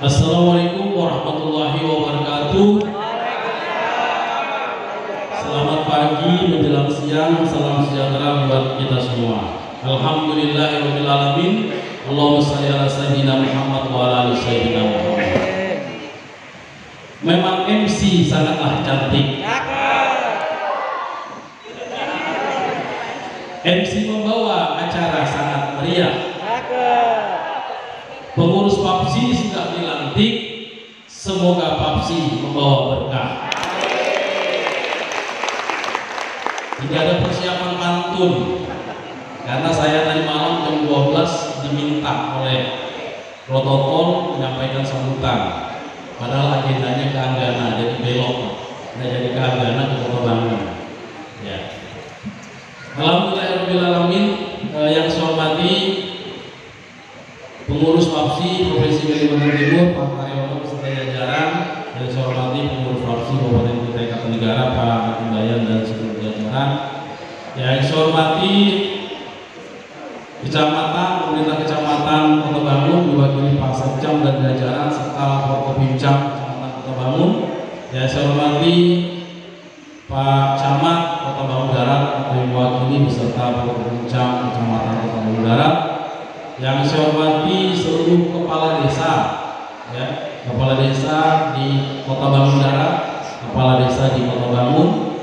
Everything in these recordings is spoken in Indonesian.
Assalamualaikum warahmatullahi wabarakatuh. Selamat pagi menjelang siang, salam sejahtera buat kita semua. Alhamdulillahirabbil alamin. Allahumma shalli ala sayyidina Muhammad wa ala ali sayyidina Muhammad. Memang MC sangatlah cantik. MC membawa acara sangat meriah. Pengurus PAPSI sudah dilantik, semoga PAPSI membawa berkah. Tidak ada persiapan pantun, karena saya tadi malam jam 12 diminta oleh protokol menyampaikan sambutan. Padahal agendanya ke Anggana, jadi belok, nggak jadi ke Anggana, ke Kota Bandung. Ya. Alhamdulillahirabbil alamin. Yang saya hormati pengurus PAPSI Provinsi Kalimantan Timur, Pak Karyono beserta jajaran, yang saya hormati pengurus PAPSI Kabupaten Kutai Kartanegara, Pak Timbayan dan seluruh jajaran. Yang saya hormati kecamatan, pemerintah kecamatan Kota Bangun diwakili Pak Sekcam dan jajaran serta Forkopimcam Kecamatan Kota Bangun. Yang saya hormati Pak Camat Kota Bangun Darat yang mewakili beserta Forkopimcam Kecamatan Kota Bangun Darat. Yang saya hormati seluruh kepala desa, ya, kepala desa di Kota Bangun Darat, kepala desa di Kota Bangun,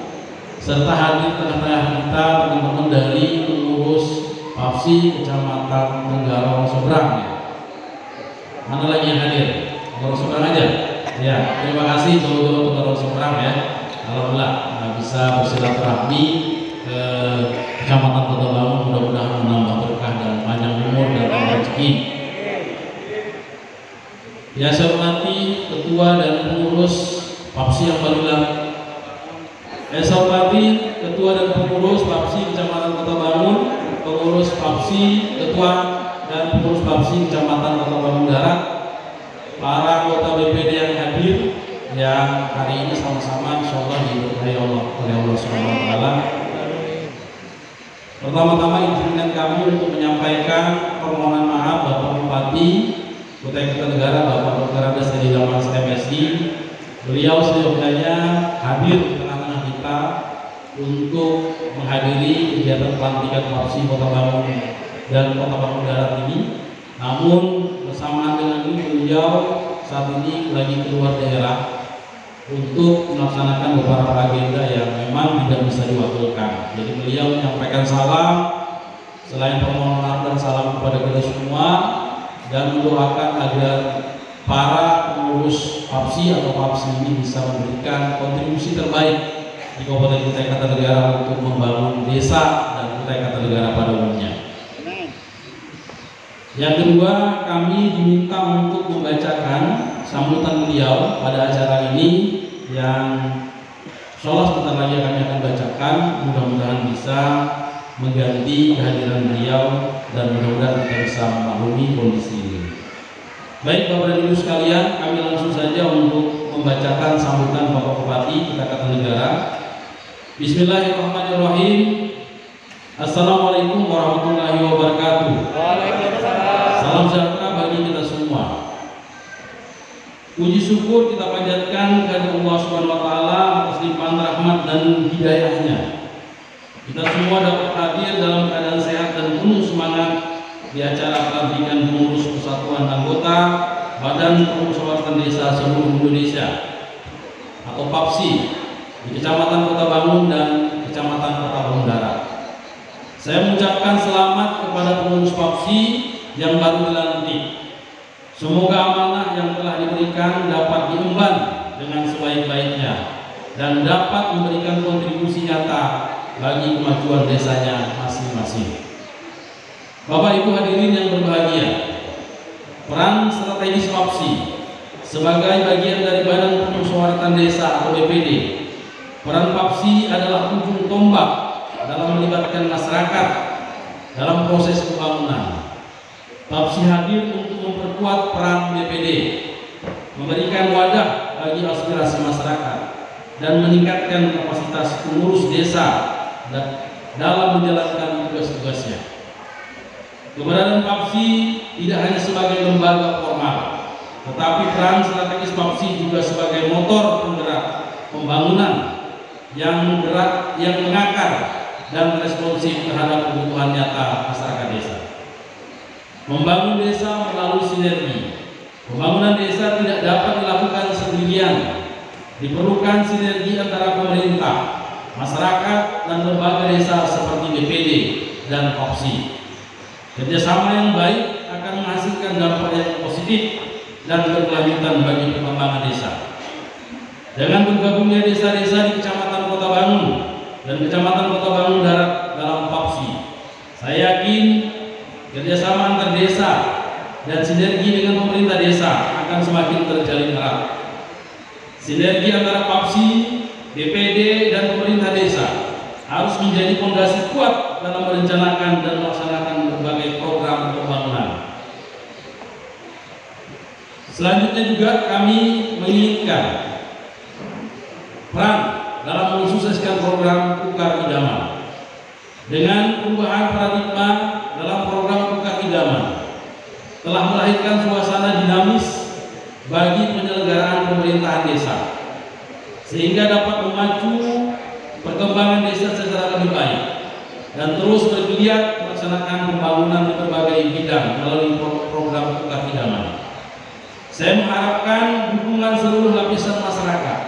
serta hadir tengah-tengah kita teman-teman dari pengurus PAPSI Kecamatan Tenggarong Seberang. Ya. Mana lagi yang hadir? Tenggarong Seberang aja. Ya, terima kasih jauh-jauh Tenggarong Seberang ya. Alhamdulillah bisa bersilaturahmi ke Kecamatan Kota Bangun, mudah-mudahan menambah berkah dan panjang umur dan rezeki. Ya, saya hormati ketua dan pengurus PAPSI yang baru saya hormati ketua dan pengurus PAPSI Kecamatan Kota Bangun, pengurus PAPSI, ketua dan pengurus PAPSI Kecamatan Kota Bangun Darat, para anggota BPD yang hadir, yang hari ini sama-sama insyaallah diberkahi Allah oleh Allah Subhanahu wa taala. Pertama-tama izinkan kami untuk menyampaikan permohonan maaf Bapak Bupati Kutai Kartanegara, Bapak Dr. Andes Edi Damas MSI. Beliau seyogyanya hadir di tengah-tengah kita untuk menghadiri kegiatan pelantikan PAPSI Kota Bangun dan Kota Bangun Darat ini. Namun bersamaan dengan ini beliau saat ini lagi keluar daerah untuk melaksanakan beberapa agenda yang memang tidak bisa diwakilkan. Jadi beliau menyampaikan salam, selain permohonan maaf dan salam kepada kita semua, dan mendoakan agar para pengurus PAPSI atau PAPSI ini bisa memberikan kontribusi terbaik di Kabupaten Kutai Kartanegara untuk membangun desa dan Kutai Kartanegara pada umumnya. Yang kedua, kami diminta untuk membacakan sambutan beliau pada acara ini yang insyaallah sebentar lagi kami akan bacakan. Mudah-mudahan bisa mengganti kehadiran beliau dan mudah-mudahan kita bisa memaklumi kondisi ini. Baik Bapak dan Ibu sekalian, kami langsung saja untuk membacakan sambutan Bapak Bupati Kutai Kartanegara. Bismillahirrahmanirrahim. Assalamualaikum warahmatullahi wabarakatuh. Salam sejahtera bagi kita semua. Puji syukur kita panjatkan kepada Allah Subhanahu wa taala atas limpahan rahmat dan hidayahnya. Kita semua dapat hadir dalam keadaan sehat dan penuh semangat di acara pelantikan pengurus persatuan anggota Badan Permusyawaratan Desa seluruh Indonesia atau PAPSI di Kecamatan Kota Bangun dan Kecamatan Kota Bangun Darat. Saya mengucapkan selamat kepada pengurus PAPSI yang baru dilantik. Semoga amanah yang telah diberikan dapat diemban dengan sebaik-baiknya dan dapat memberikan kontribusi nyata bagi kemajuan desanya masing-masing. Bapak Ibu hadirin yang berbahagia, peran strategis PAPSI sebagai bagian dari Badan Permusyawaratan Desa atau BPD, peran PAPSI adalah ujung tombak dalam melibatkan masyarakat dalam proses pembangunan. PAPSI hadir untuk memperkuat peran BPD, memberikan wadah bagi aspirasi masyarakat, dan meningkatkan kapasitas pengurus desa dalam menjalankan tugas-tugasnya. Keberadaan PAPSI tidak hanya sebagai lembaga formal, tetapi peran strategis Papsi juga sebagai motor penggerak pembangunan yang mengakar dan responsif terhadap kebutuhan nyata masyarakat desa. Membangun desa melalui sinergi. Pembangunan desa tidak dapat dilakukan sendirian. Diperlukan sinergi antara pemerintah, masyarakat, dan lembaga desa seperti BPD dan Papsi. Kerjasama yang baik akan menghasilkan dampak yang positif dan berkelanjutan bagi perkembangan desa. Dengan bergabungnya desa-desa di Kecamatan Kota Bangun dan Kecamatan Kota Bangun Darat dalam Papsi, saya yakin kerjasama antar desa dan sinergi dengan pemerintah desa akan semakin terjalin erat. Sinergi antara Papsi, BPD, dan pemerintah desa harus menjadi fondasi kuat dalam merencanakan dan melaksanakan berbagai program pembangunan. Selanjutnya juga kami menginginkan peran dalam mensukseskan program Ukar Idaman. Dengan perubahan paradigma dalam program Ukar Idaman telah melahirkan suasana dinamis bagi penyelenggaraan pemerintahan desa, sehingga dapat memacu perkembangan desa secara lebih baik dan terus bergeliat melaksanakan pembangunan di berbagai bidang melalui program Ukar Idaman. Saya mengharapkan dukungan seluruh lapisan masyarakat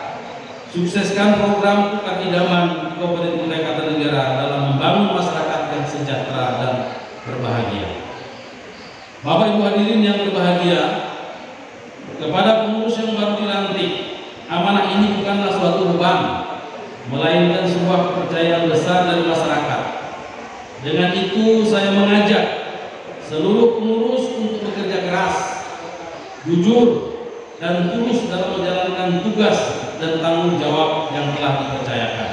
sukseskan program Ukar Idaman di Kabupaten Kutai Kartanegara dalam membangun masyarakat yang sejahtera dan berbahagia. Bapak Ibu hadirin yang berbahagia, kepada pengurus yang baru dilantik, amanah ini bukanlah suatu beban, melainkan sebuah kepercayaan besar dari masyarakat. Dengan itu saya mengajak seluruh pengurus untuk bekerja keras, jujur, dan tulus dalam menjalankan tugas dan tanggung jawab yang telah dipercayakan.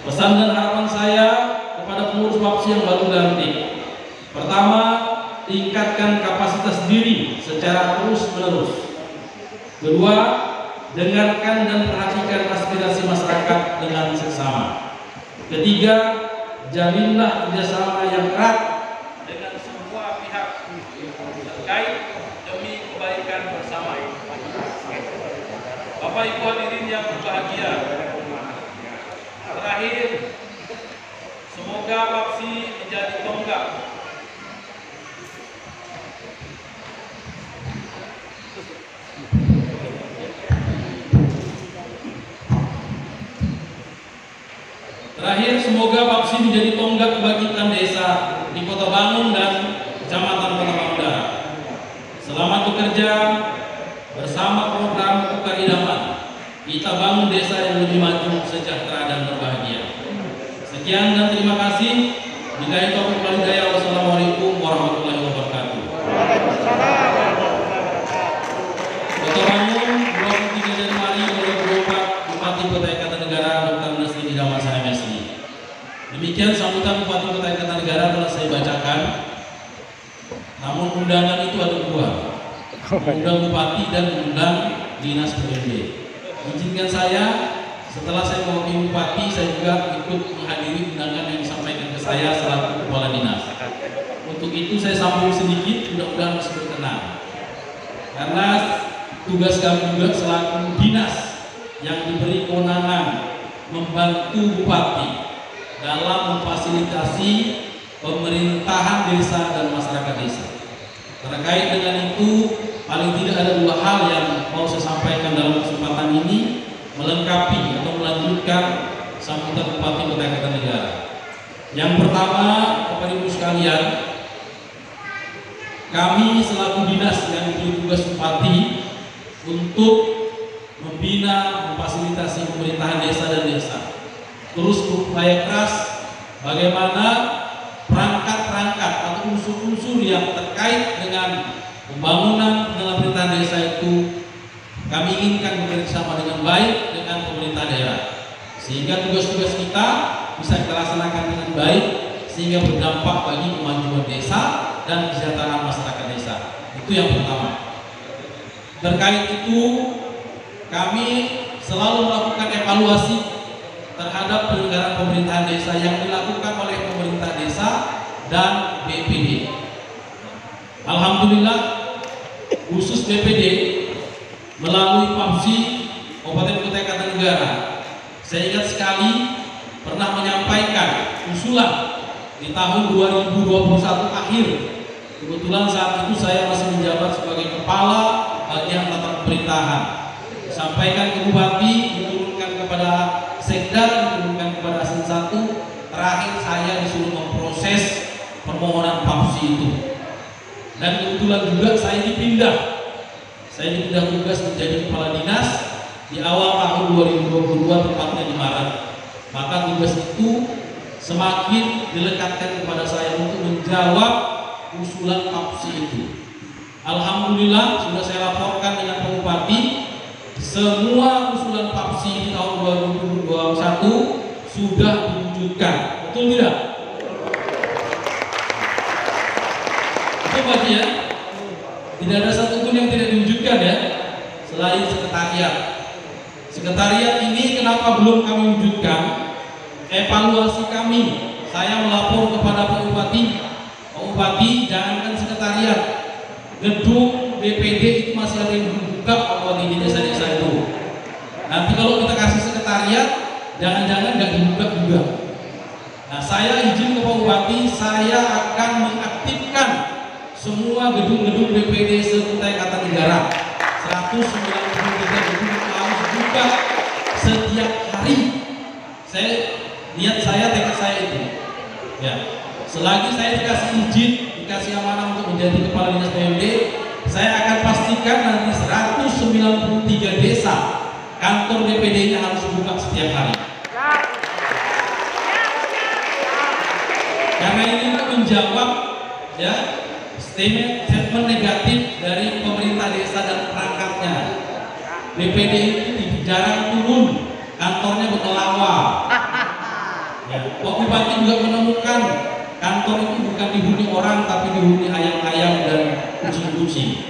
Pesan dan harapan saya kepada pengurus Papsi yang baru dilantik: pertama, tingkatkan kapasitas diri secara terus-menerus. Kedua, dengarkan dan perhatikan aspirasi masyarakat dengan seksama. Ketiga, jalinlah kerjasama yang erat dengan semua pihak terkait demi kebaikan bersama. Bapak Ibu hadirin yang berbahagia, terakhir, semoga Papsi menjadi tonggak kebangkitan desa di Kota Bangun dan Kecamatan Kota Bangun Darat. Selamat bekerja bersama program Ukar Idaman. Kita bangun desa yang lebih maju, sejahtera, dan berbahagia. Sekian dan terima kasih. Billahi taufiq wal hidayah. Wassalamualaikum warahmatullahi wabarakatuh. Kota Bangun, 23 Januari 2024, Bupati Kota Kartanegara Dr. Nesli Idamasa MSI. Demikian sambutan Bupati Kota Kartanegara telah saya bacakan. Namun undangan itu ada dua, undang Bupati dan undang Dinas PMD. Izinkan saya, setelah saya mewakili Bupati, saya juga ikut menghadiri undangan yang disampaikan ke saya selaku Kepala Dinas. Untuk itu saya sambung sedikit, mudah-mudahan masih berkenan. Karena tugas kami juga selaku dinas yang diberi kewenangan membantu Bupati dalam memfasilitasi pemerintahan desa dan masyarakat desa. Terkait dengan itu, paling tidak ada dua hal yang mau saya sampaikan dalam kesempatan ini, melengkapi atau melanjutkan sambutan Bupati Kota Kartanegara. Yang pertama, Bapak Ibu sekalian, kami selaku dinas yang diberi tugas Bupati untuk membina, memfasilitasi pemerintahan desa dan desa, terus berupaya keras bagaimana perangkat-perangkat atau unsur-unsur yang terkait dengan pembangunan dalam pemerintahan desa itu kami inginkan bekerjasama dengan baik dengan pemerintah daerah, sehingga tugas-tugas kita bisa kita laksanakan dengan baik, sehingga berdampak bagi kemajuan desa dan kesejahteraan masyarakat desa. Itu yang pertama. Terkait itu, kami selalu melakukan evaluasi terhadap penyelenggaraan pemerintahan desa yang dilakukan oleh pemerintah desa dan BPD. Alhamdulillah, khusus BPD melalui PAPSI Kabupaten Kutai Kartanegara. Saya ingat sekali pernah menyampaikan usulan di tahun 2021 akhir. Kebetulan saat itu saya masih menjabat sebagai kepala bagian tata pemerintahan. Sampaikan ke Bupati, diturunkan kepada Sekda, diturunkan kepada Asen 1. Terakhir saya disuruh memproses permohonan PAPSI itu. Dan kebetulan juga saya dipindah tugas menjadi kepala dinas di awal tahun 2022, tepatnya di Maret. Maka tugas itu semakin dilekatkan kepada saya untuk menjawab usulan PAPSI itu. Alhamdulillah sudah saya laporkan dengan Pak Bupati, semua usulan PAPSI di tahun 2021 sudah diwujudkan. Betul tidak? Betul Pak ya? Tidak ada satupun yang tidak diwujudkan ya, selain sekretariat. Sekretariat ini kenapa belum kami wujudkan? Evaluasi kami, saya melapor kepada Pak Bupati, Pak Bupati jangankan sekretariat, gedung BPD itu masih ada yang dibuka kalau di desa-desa itu. Nanti kalau kita kasih sekretariat, jangan-jangan nggak dibuka juga. Nah, saya izin ke Pak Bupati, saya akan mengaktifkan semua gedung-gedung BPD se-Kutai Kartanegara. 193 gedung harus dibuka setiap hari. Tekad saya itu. Ya, selagi saya dikasih izin, dikasih amanah untuk menjadi kepala dinas PMD, saya akan pastikan nanti 193 desa kantor BPD-nya harus dibuka setiap hari. Karena ini untuk menjawab ya statement negatif dari pemerintah desa dan perangkatnya. BPD itu jarang turun, kantornya berkelawar. Ya, Pak Bupati juga menemukan kantor itu bukan dihuni orang tapi dihuni ayam-ayam dan kucing-kucing.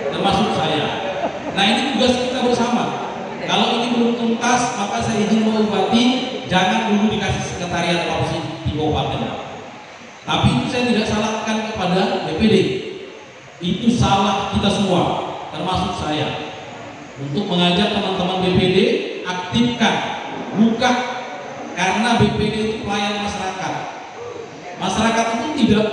Termasuk saya. Nah, ini tugas kita bersama. Kalau ini belum tuntas, maka saya izin Pak Bupati jangan dulu dikasih sekretariat PAPSI di kabupaten. Tapi itu saya tidak salahkan kepada BPD. Itu salah kita semua, termasuk saya. Untuk mengajak teman-teman BPD, aktifkan, buka, karena BPD itu pelayan masyarakat. Masyarakat itu tidak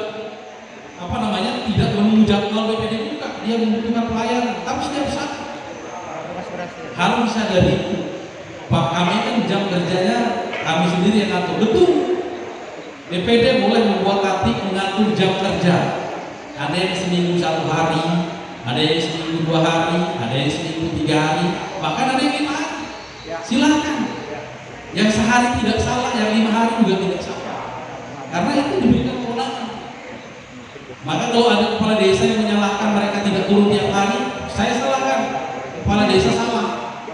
menunggu jadwal BPD buka, dia membutuhkan pelayanan. Tapi setiap saat harus disadari itu. Pak, kami kan jam kerjanya kami sendiri yang ngatur. Betul. BPD boleh membuat tatip mengatur jam kerja. Ada yang seminggu 1 hari, ada yang seminggu 2 hari, ada yang seminggu 3 hari, bahkan ada yang 5 hari. Silakan. Yang sehari tidak salah, yang 5 hari juga tidak salah. Karena itu diberikan kewenangan. Maka kalau ada kepala desa yang menyalahkan mereka tidak turun tiap hari, saya salahkan. Kepala desa salah.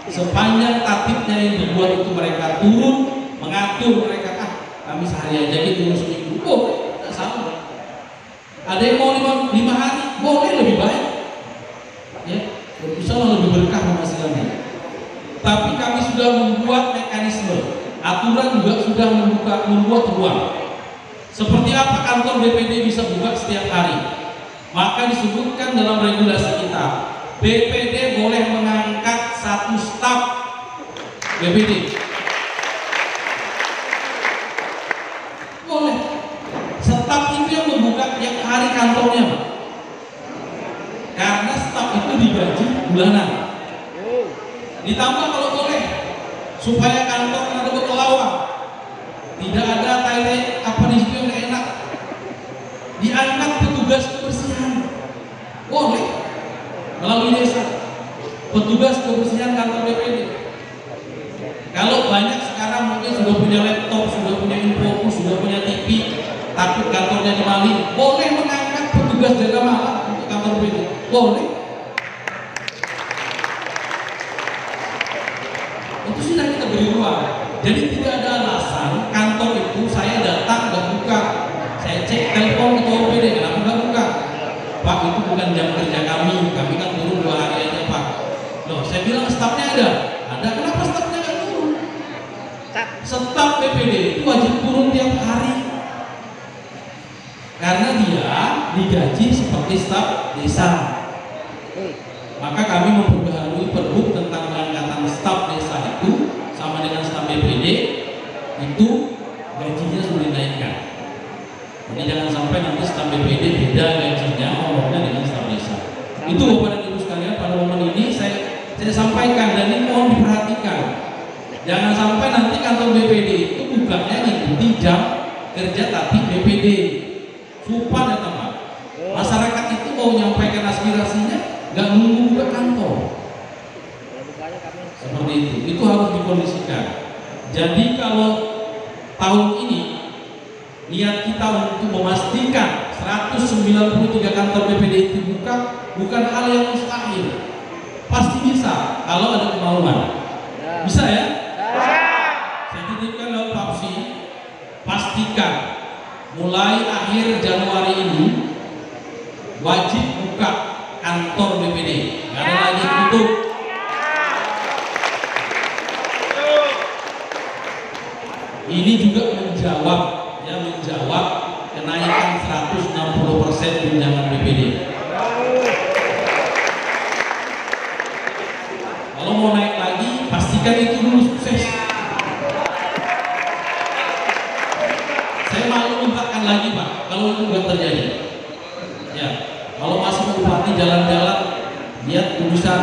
Sepanjang tatipnya yang dibuat itu mereka turun, mengatur mereka, kami sehari aja gitu seminggu, tidak salah. Ada yang mau 5 hari, boleh, lebih baik. Ya, insya lebih berkah penghasilannya. Tapi kami sudah membuat mekanisme, aturan juga sudah membuat ruang. Seperti apa kantor BPD bisa buka setiap hari? Maka disebutkan dalam regulasi kita, BPD boleh mengangkat 1 staf BPD. Boleh. Staf itu yang membuka tiap hari kantornya, karena staf itu digaji bulanan. Ditambah kalau boleh, supaya kantor ada berkelawar, tidak ada tai-tai apa di situ yang enak, diangkat petugas kebersihan. Boleh melalui desa, petugas kebersihan kantor BPD. Kalau banyak sekarang mungkin sudah punya laptop, sudah punya infocus, sudah punya TV, takut kantornya dimaling, boleh mengangkat petugas jaga malam untuk kantor BPD. Boleh. Itu sudah kita beri ruang. Jadi tidak ada alasan kantor itu saya datang dan buka. Saya cek telepon ketua BPD, kenapa nggak buka? Pak, itu bukan jam kerja kami kan turun 2 hari aja Pak. Loh, saya bilang stafnya ada. Kenapa stafnya nggak turun? Staf BPD itu wajib turun tiap hari, karena dia digaji seperti staf desa. Itu Bapak dan Ibu sekalian, pada momen ini saya sampaikan dan ini mohon diperhatikan. Jangan sampai nanti kantor BPD itu bukanya ngikuti jam kerja tapi BPD. Sumpah ya teman. Masyarakat itu mau menyampaikan aspirasinya nggak nunggu ke kantor. Seperti itu harus dikondisikan. Jadi kalau tahun ini niat kita untuk memastikan 193 kantor BPD itu buka bukan hal yang mustahil. Pasti bisa kalau ada kemauan. Bisa ya? Saya titipkan lewat Papsi, pastikan mulai akhir Januari ini wajib buka kantor BPD. Nggak ada lagi tutup. Ini juga menjawab kenaikan 160% tunjangan BPD. Kalau mau naik lagi, pastikan itu dulu sukses. Saya malu mintakan lagi Pak, kalau itu nggak terjadi. Ya, kalau masih bupati jalan-jalan, lihat tulisan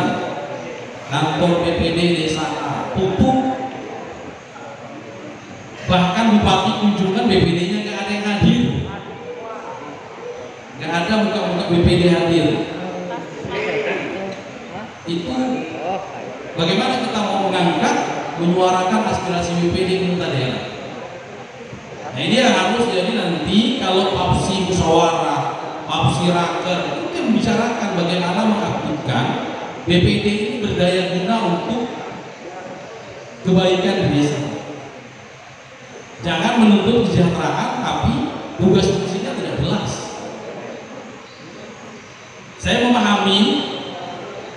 kantor BPD desa A tutup. Bahkan bupati kunjungan BPD-nya nggak ada yang hadir, nggak ada muka-muka BPD hadir. Itu bagaimana kita mau mengangkat, menyuarakan aspirasi BPD pemerintah daerah. Nah ini yang harus jadi nanti kalau Papsi musyawarah, Papsi raker itu yang membicarakan bagaimana mengaktifkan BPD ini berdaya guna untuk kebaikan desa. Jangan menuntut kesejahteraan tapi tugas fungsinya tidak jelas. Saya memahami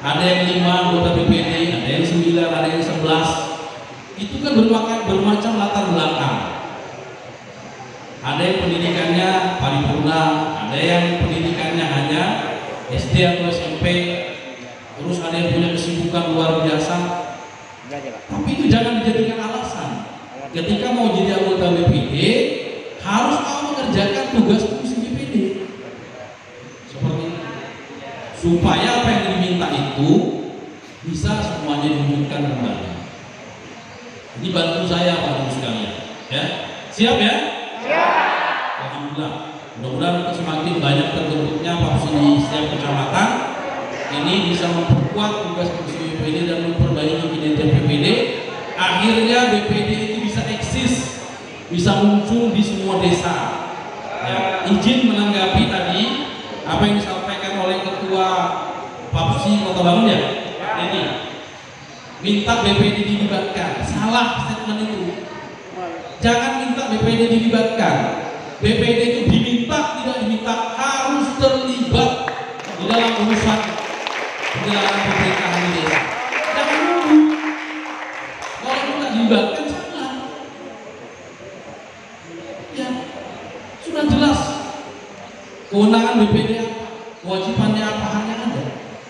ada yang 5 anggota BPD, ada yang 9, ada yang 11. Itu kan bermacam latar belakang. Ada yang pendidikannya paripurna, ada yang pendidikannya hanya SD atau SMP, terus ada yang punya kesibukan luar biasa. Tapi itu jangan dijadikan alasan. Ketika mau jadi anggota BPD harus mau mengerjakan tugas fungsi BPD seperti itu, supaya apa yang diminta itu bisa semuanya diwujudkan kembali. Ini bantu saya Pak Ibu sekalian, ya siap ya? Siap. Alhamdulillah. Mudah-mudahan semakin banyak terbentuknya Papsi di setiap kecamatan. Ini bisa memperkuat tugas fungsi BPD dan memperbaiki kinerja BPD. Akhirnya BPD itu bisa eksis, bisa muncul di semua desa. Ya, izin menanggapi tadi apa yang disampaikan oleh Ketua Papsi Kota Bangun ya. Ini minta BPD dilibatkan. Salah statement itu. Jangan minta BPD dilibatkan. BPD itu diminta tidak diminta harus terlibat di dalam urusan penyelenggaraan pemerintahan di desa. Jangan nunggu. Kalau tidak dilibatkan salah. Ya, sudah jelas kewenangan BPD apa, kewajibannya apa, haknya ada.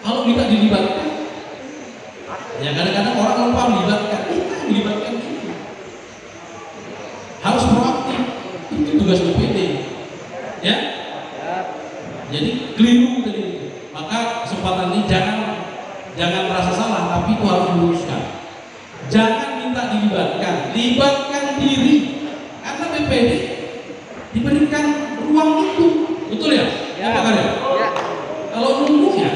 Kalau tidak dilibatkan, ya kadang-kadang orang lupa melibatkan. Kita yang dilibatkan itu harus proaktif. Itu tugas BPD. Ya. Jadi keliru tadi. Maka kesempatan ini jangan merasa salah, tapi itu harus diluruskan. Jangan minta dilibatkan, libatkan diri. Karena BPD diberikan ruang itu, betul ya? Ya. Apa ya? Ya. Kalau nunggu ya,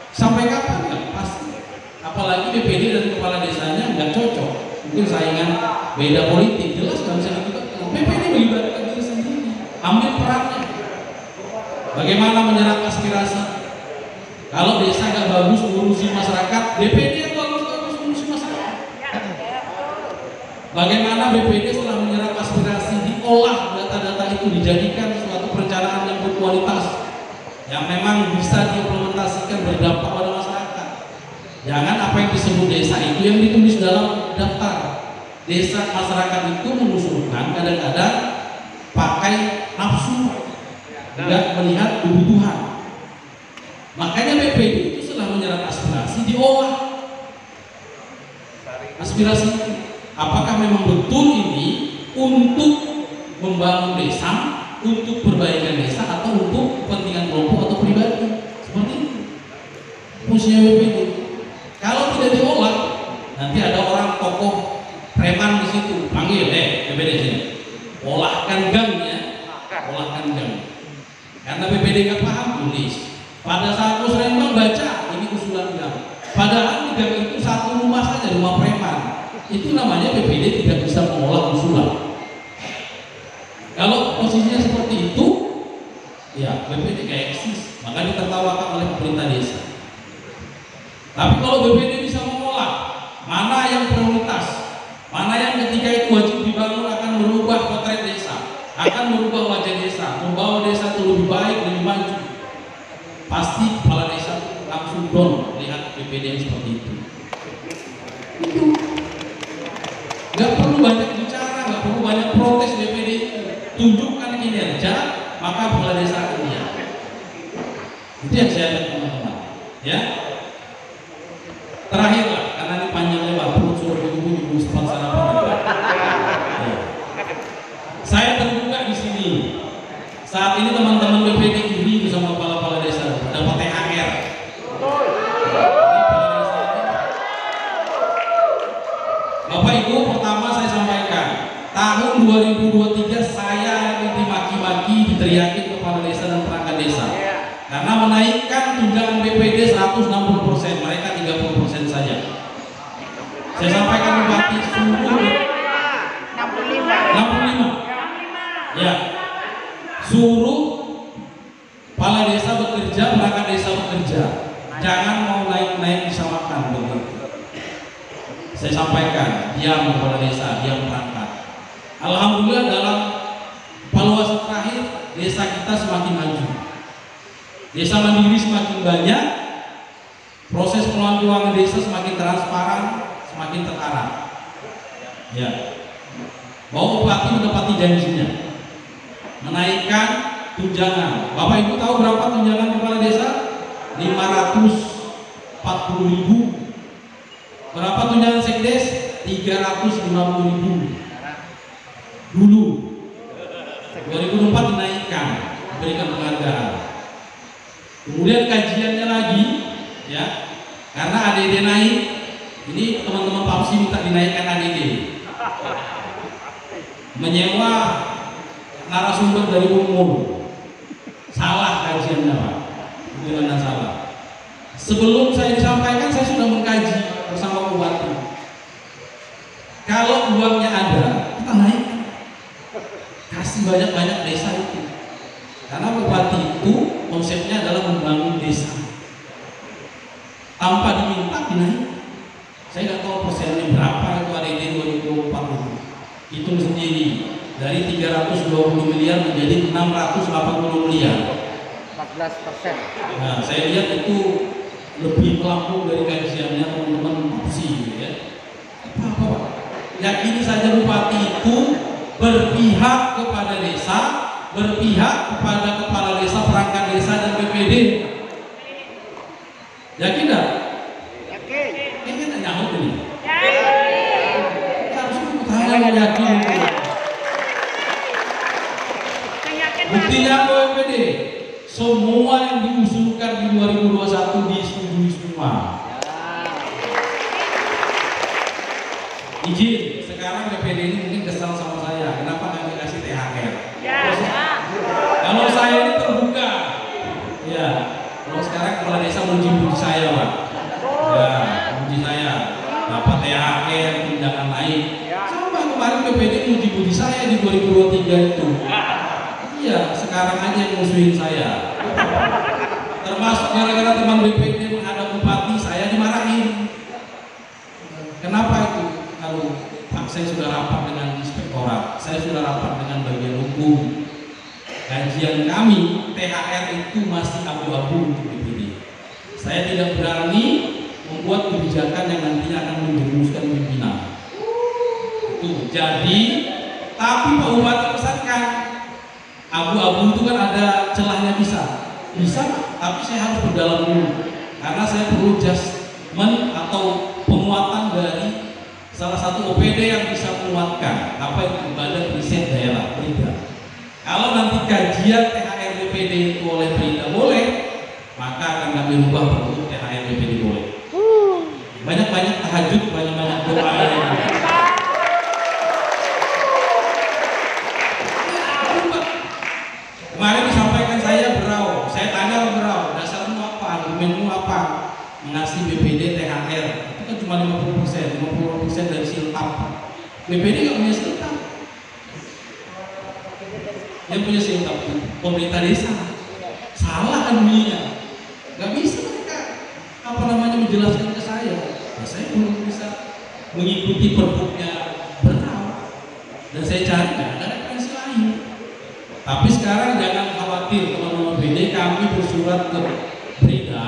sampai kapan ya? Pasti. Apalagi BPD dan kepala desanya nggak cocok, mungkin saingan beda politik, jelas nggak bisa dilibatkan. BPD melibatkan diri sendiri, ambil perannya. Bagaimana menyerap aspirasi? Kalau desa nggak bagus ngurusi masyarakat, BPD yang bagus ngurusi masyarakat. Bagaimana BPD setelah menyerap aspirasi diolah data-data itu dijadikan suatu perencanaan yang berkualitas, yang memang bisa diimplementasikan berdampak pada masyarakat. Jangan apa yang disebut desa itu yang ditulis dalam daftar. Desa masyarakat itu mengusulkan kadang-kadang pakai nafsu, tidak melihat kebutuhan. Makanya BPD itu setelah menyerap aspirasi diolah aspirasi itu. Apakah memang betul ini untuk membangun desa, untuk perbaikan desa, atau untuk kepentingan kelompok atau pribadi? Seperti itu. fungsinya BPD. Kalau tidak diolah, nanti ada orang tokoh preman di situ, panggil BPD sini, olahkan gangnya, olahkan gang. Karena BPD nggak paham tulis. Pada saat musrembang baca ini usulan gang. Padahal di gang itu satu rumah saja, rumah preman. Itu namanya BPD tidak bisa mengolah usulan. Kalau posisinya seperti itu, ya BPD gak eksis, maka ditertawakan oleh pemerintah desa. Tapi kalau BPD bisa mengolah mana yang prioritas, mana yang ketika itu wajib dibangun akan merubah potret desa, akan merubah wajah desa, membawa desa itu lebih baik, lebih maju, pasti kepala desa langsung down lihat BPD yang seperti itu. Itu nggak perlu banyak bicara, nggak perlu banyak protes BPD, tunjukkan kinerja, maka kepala desa akan lihat. Itu yang saya lihat teman-teman. Ya. Terakhirlah, karena ini panjang lebar, perut sudah bunyi-bunyi sempat sarapan. Ya. Saya terbuka di sini. Saat ini teman-teman BPD iri bersama kepala-kepala desa dapat THR. Bapak Ibu, pertama saya sampaikan, tahun 2023 saya yang dimaki-maki, diteriakin kepala desa dan perangkat desa. Karena menaikkan tunjangan BPD 160%, mereka 30% saja. Saya sampaikan bupati suruh 65. Ya. Suruh kepala desa bekerja, perangkat desa bekerja. Jangan mau naik-naik disamakan begitu. Saya sampaikan, diam kepala desa, diam perangkat. Alhamdulillah dalam evaluasi terakhir desa kita semakin maju. Desa mandiri semakin banyak, proses pengelolaan keuangan desa semakin transparan, semakin terarah. Ya, bahwa bupati menepati janjinya, menaikkan tunjangan. Bapak Ibu tahu berapa tunjangan kepala desa? 540.000. Berapa tunjangan sekdes? 350.000. Dulu 2004 dinaikkan, berikan penghargaan. Kemudian kajiannya lagi, ya, karena ADD naik. Ini teman-teman Papsi minta dinaikkan ADD. Menyewa narasumber dari umum. Salah kajiannya, Pak. Benar salah. Sebelum saya disampaikan, saya sudah mengkaji bersama bupati. Kalau uangnya ada, kita naik. Kasih banyak-banyak desa itu. Karena bupati itu konsepnya adalah membangun desa. Tanpa diminta dinaik. Saya nggak tahu persennya berapa itu ADD 2004 itu sendiri dari 320 miliar menjadi 680 miliar. 14%. Nah, saya lihat itu lebih melampau dari kajiannya teman-teman Papsi, ya. Apa-apa? Yakini saja bupati itu berpihak kepada desa, berpihak kepada kepala desa, perangkat desa dan BPD. Yakin enggak? Yakin. Ini kan nyamuk ini. Yakin. Harus pertanyaan yakin. Buktinya BPD, semua yang diusulkan di 2021 disetujui semua. Izin, sekarang BPD ini mungkin kesal sama saya. Kenapa nggak dikasih THR? Kalau saya ini terbuka, ya. Kalau sekarang kepala desa muji-muji saya, Pak. Ya, muji saya. Dapat THR, tunjangan naik. Coba kemarin BPD muji-muji saya di 2023 itu. Iya, sekarang aja yang musuhin saya. Termasuk gara-gara teman BPD menghadap bupati, saya dimarahin. Kenapa itu? Kalau Pak, saya sudah rapat dengan inspektorat, saya sudah rapat dengan bagian hukum. Kajian kami, THR itu masih abu-abu untuk BPD. Saya tidak berani membuat kebijakan yang nantinya akan menjerumuskan pimpinan. Itu jadi, tapi Pak Bupati pesankan, abu-abu itu kan ada celahnya bisa, tapi saya harus berdalam dulu, karena saya perlu adjustment atau penguatan dari salah satu OPD yang bisa menguatkan apa itu badan riset daerah Perida. Kalau nanti kajian THR BPD itu oleh Perida boleh, maka akan kami ubah bentuk THR BPD boleh. Banyak-banyak tahajud, banyak-banyak doa ya. Kemarin disampaikan saya berau, saya tanya berau, dasarmu apa, argumenmu apa, mengasih BPD THR, itu kan cuma 50% dari siltap. BPD nggak punya siltap, yang punya siltap itu pemerintah desa. Salah kan bunyinya, nggak bisa mereka menjelaskan ke saya. Nah, saya belum bisa mengikuti perbuknya berau, dan saya cari nggak ada referensi lain. Tapi sekarang jangan khawatir teman-teman BPD, kami bersurat ke Brida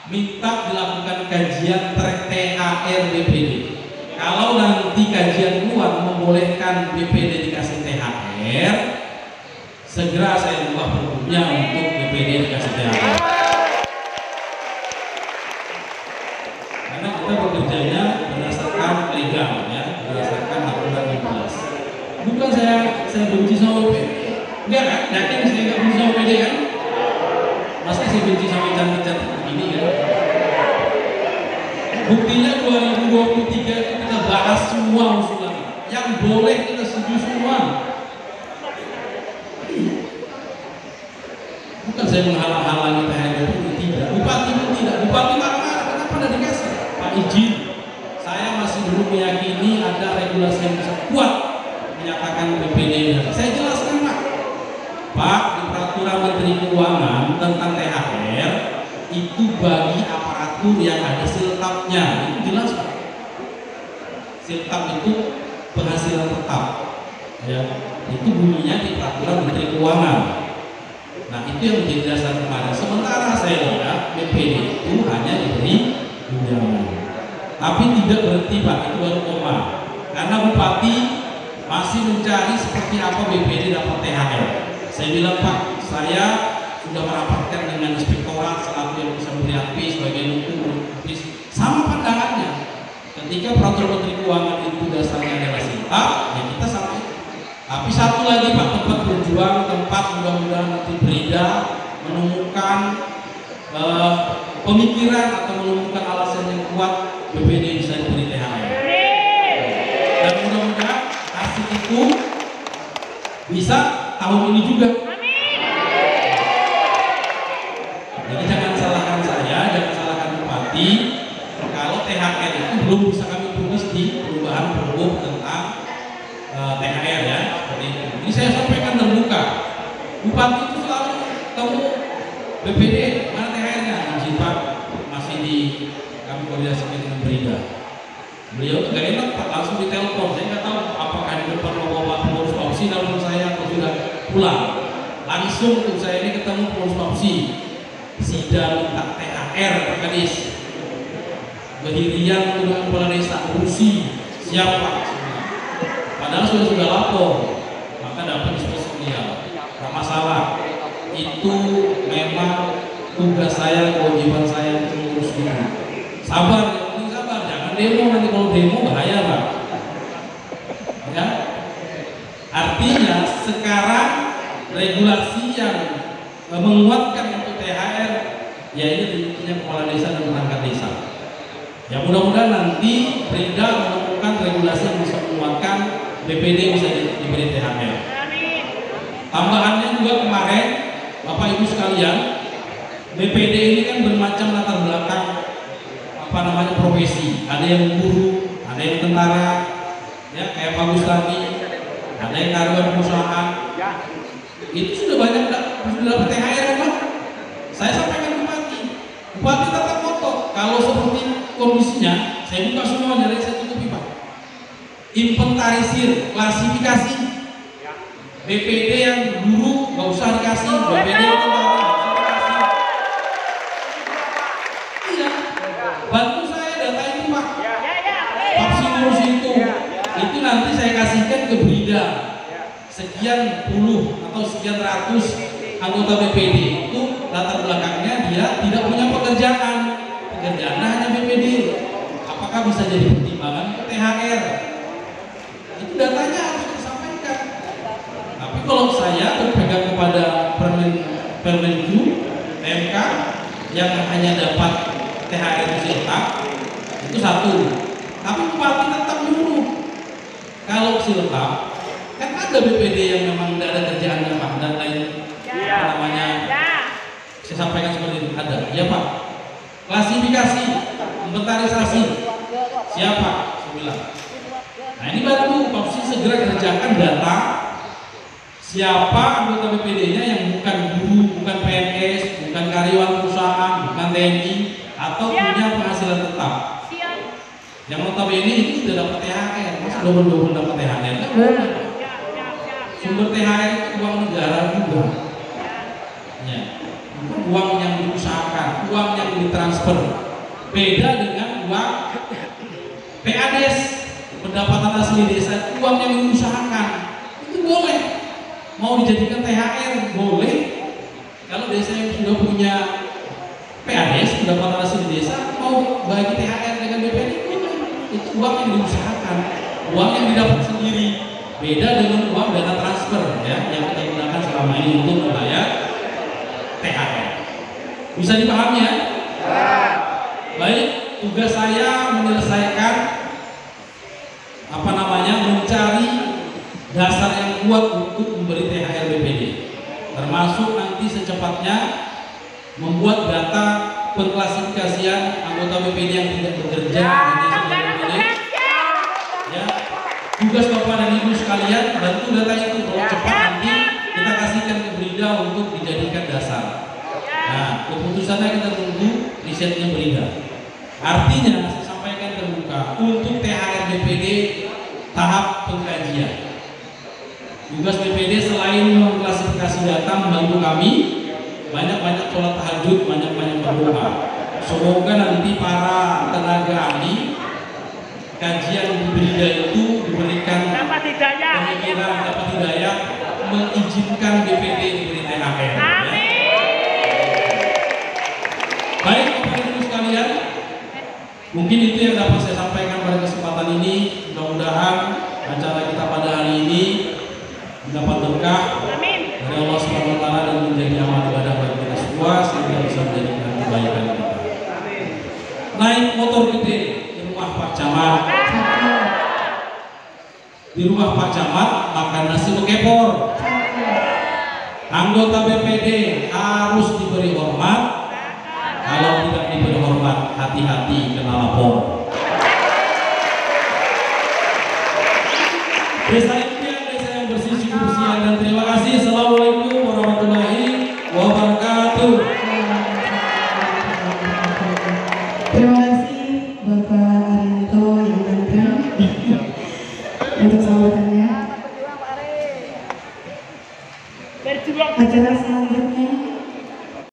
minta dilakukan kajian THR BPD. Kalau nanti kajian keluar membolehkan BPD dikasih THR, segera saya ubah perbuknya untuk BPD dikasih THR. Karena kita bekerjanya berdasarkan legal ya, berdasarkan aturan yang jelas. Bukan saya benci sama BPD. Enggak kan? Yakin saya nggak benci sama BPD kan? Masa saya benci sama cantik-cantik begini kan? Buktinya 2023 itu kita bahas semua usulan yang boleh, kita setuju semua. Bukan saya menghalang-halangi THR itu, tidak. Bupati pun tidak. Bupati marah-marah, kenapa tidak dikasih? Pak izin, saya masih belum meyakini ada regulasi yang bisa kuat menyatakan BPD. Saya jelaskan Pak, di peraturan Menteri Keuangan tentang THR itu bagi aparatur yang ada siltapnya, itu jelas Pak. Siltap itu penghasilan tetap, ya, itu bunyinya di peraturan Menteri Keuangan. Nah itu yang menjadi dasar kemarin. Sementara saya lihat BPD itu hanya diberi tunjangan, tapi tidak berhenti Pak, itu baru koma. Karena Bupati masih mencari seperti apa BPD dapat THR. Saya bilang Pak, saya sudah merapatkan dengan inspektorat selaku yang bisa memberi HP sebagai hukum, sama pandangannya. Ketika peraturan Menteri Keuangan itu dasarnya adalah siltap, ya kita sama itu. Tapi satu lagi Pak, tempat berjuang, tempat mudah-mudahan nanti Brida menemukan pemikiran atau menemukan alasan yang kuat BPD bisa diberi THR. Dan mudah-mudahan hasil itu bisa tahun ini juga. Jadi jangan salahkan saya, jangan salahkan Bupati kalau THR itu belum bisa kami tulis di perubahan pergub tentang THR ya, seperti itu. Ini saya sampaikan terbuka. Bupati itu selalu ketemu BPD, mana THR-nya? Izin Pak, masih di kami koordinasikan dengan Brida. Beliau nggak enak Pak, langsung ditelepon. Saya nggak tahu apakah di depan Bapak pengurus opsi dalam saya atau sudah pulang. Langsung untuk saya ini ketemu pengurus opsi. Sidang minta THR Pak Kadis. Berdirian dengan kepala desa urusi siapa? Padahal sudah lapor, maka dapat disposisial. Tidak masalah. Itu memang tugas saya, kewajiban saya untuk mengurus ini. Sabar, yang penting sabar. Jangan demo, nanti kalau demo bahaya Pak. Ya? Artinya sekarang regulasi yang menguatkan untuk THR, ya ini dimilikinya kepala desa dan perangkat desa. Ya mudah-mudahan nanti Brida menemukan regulasi yang bisa menguatkan BPD bisa diberi THR. Tambahannya juga kemarin Bapak Ibu sekalian, BPD ini kan bermacam latar belakang profesi. Ada yang guru, ada yang tentara, ya kayak Pak Gustami, ada yang karyawan perusahaan. Itu sudah banyak sudah dapat THR Pak. Saya sampaikan Bupati tetap foto. Kalau seperti kondisinya, saya buka semua dari saya tutupi Pak. Inventarisir, klasifikasi. BPD yang guru nggak usah dikasih, BPD yang tentara nggak usah dikasih. Iya, bantu saya data itu Pak. Vaksin ngurus itu nanti saya kasihkan ke Brida. Sekian puluh atau sekian ratus anggota BPD itu latar belakangnya dia tidak punya pekerjaannya hanya BPD. Apakah bisa jadi pertimbangan ke THR? Itu datanya harus disampaikan. Tapi kalau saya berpegang kepada Permenku PMK yang hanya dapat THR itu siltap, itu satu. Tapi bupati tetap nyuruh. Kalau siltap, kan ada BPD yang memang tidak ada kerjaannya Pak, dan lain apa namanya, saya sampaikan seperti itu, ada, ya Pak. Klasifikasi, inventarisasi, siapa? Saya bilang. Nah ini bantu Pak Susi segera kerjakan data siapa anggota BPD-nya yang bukan guru, bukan PNS, bukan karyawan perusahaan, bukan TNI, atau punya penghasilan tetap. Yang notabene itu sudah dapat THR, masa double dapat THR? Enggak boleh. Sumber THR itu uang negara juga. Ya. Uang yang diusahakan, uang yang ditransfer. Beda dengan uang PADES, pendapatan asli desa, uang yang diusahakan. Itu boleh. Mau dijadikan THR boleh. Kalau desa yang sudah punya PADES, pendapatan asli desa, mau bagi THR dengan BPD, itu uang yang diusahakan, uang yang didapat sendiri. Beda dengan uang dana transfer ya, yang kita gunakan selama ini untuk membayar THR. Bisa dipahami ya? Baik, tugas saya menyelesaikan mencari dasar yang kuat untuk memberi THR BPD, termasuk nanti secepatnya membuat data pengklasifikasian anggota BPD yang tidak bekerja hanya sebagai BPD. Ya, tugas Bapak dan Ibu sekalian bantu data itu kalau cepat nanti kita kasihkan ke Brida untuk dijadikan dasar. Nah, keputusannya kita tunggu risetnya Brida. Artinya saya sampaikan terbuka untuk THR BPD tahap pengkajian. Tugas BPD selain mengklasifikasi data membantu kami banyak-banyak sholat tahajud, banyak-banyak berdoa. Semoga nanti para tenaga ahli kajian di Brida itu diberikan pemikiran, dapat hidayah mengizinkan BPD diberi THR. Ya. Baik Bapak Ibu sekalian, mungkin itu yang dapat saya sampaikan pada kesempatan ini. Mudah-mudahan acara kita pada hari ini mendapat berkah dari Allah Subhanahu wa taala dan menjadi amal ibadah bagi kita semua sehingga bisa menjadikan kebaikan kita. Naik motor gede di rumah Pak Camat. Di rumah Pak Camat makan nasi bekepor. Anggota BPD harus diberi hormat. Kalau tidak diberi hormat, hati-hati kena lapor. Desa impian, desa yang bersih, cukup siang, dan terima kasih. Assalamualaikum warahmatullahi wabarakatuh. Terima kasih Bapak Arianto yang ganteng untuk sambutannya. Acara selanjutnya